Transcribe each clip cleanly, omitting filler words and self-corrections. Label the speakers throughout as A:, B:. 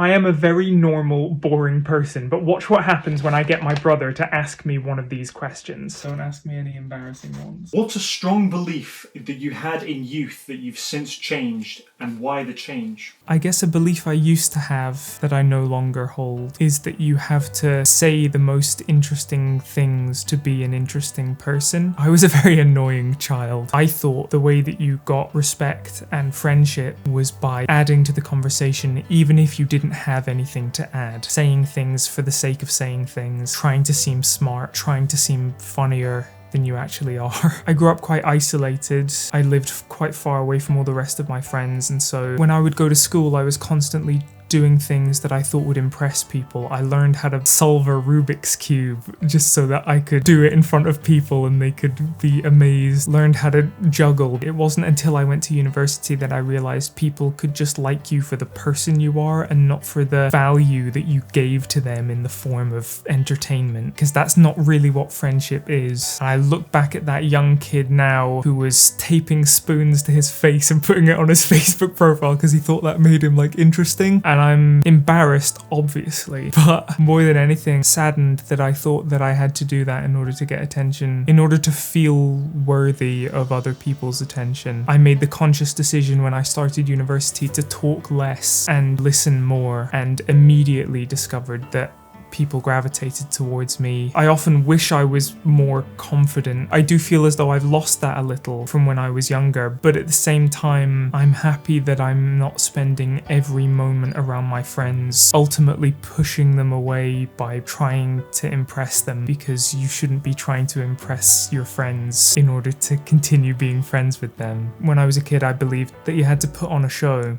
A: I am a very normal, boring person, but watch what happens when I get my brother to ask me one of these questions. Don't ask me any embarrassing ones.
B: What's a strong belief that you had in youth that you've since changed, and why the change?
A: I guess a belief I used to have that I no longer hold is that you have to say the most interesting things to be an interesting person. I was a very annoying child. I thought the way that you got respect and friendship was by adding to the conversation even if you didn't have anything to add. Saying things for the sake of saying things, trying to seem smart, trying to seem funnier than you actually are. I grew up quite isolated. I lived quite far away from all the rest of my friends, and so when I would go to school I was constantly doing things that I thought would impress people. I learned how to solve a Rubik's Cube just so that I could do it in front of people and they could be amazed. Learned how to juggle. It wasn't until I went to university that I realized people could just like you for the person you are and not for the value that you gave to them in the form of entertainment, because that's not really what friendship is. I look back at that young kid now who was taping spoons to his face and putting it on his Facebook profile because he thought that made him like interesting, and I'm embarrassed, obviously, but more than anything, saddened that I thought that I had to do that in order to get attention, in order to feel worthy of other people's attention. I made the conscious decision when I started university to talk less and listen more, and immediately discovered that people gravitated towards me. I often wish I was more confident. I do feel as though I've lost that a little from when I was younger, but at the same time, I'm happy that I'm not spending every moment around my friends ultimately pushing them away by trying to impress them, because you shouldn't be trying to impress your friends in order to continue being friends with them. When I was a kid, I believed that you had to put on a show,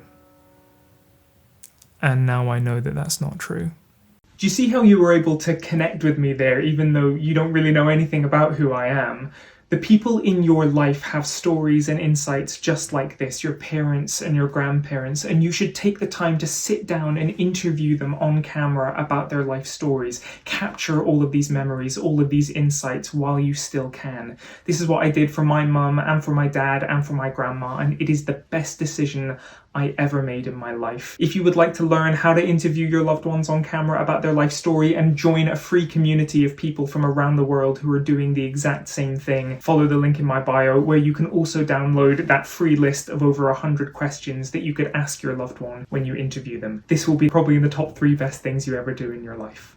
A: and now I know that that's not true. Do you see how you were able to connect with me there, even though you don't really know anything about who I am? The people in your life have stories and insights just like this, your parents and your grandparents, and you should take the time to sit down and interview them on camera about their life stories. Capture all of these memories, all of these insights while you still can. This is what I did for my mum and for my dad and for my grandma, and it is the best decision I ever made in my life. If you would like to learn how to interview your loved ones on camera about their life story and join a free community of people from around the world who are doing the exact same thing, follow the link in my bio, where you can also download that free list of over 100 questions that you could ask your loved one when you interview them. This will be probably in the top 3 best things you ever do in your life.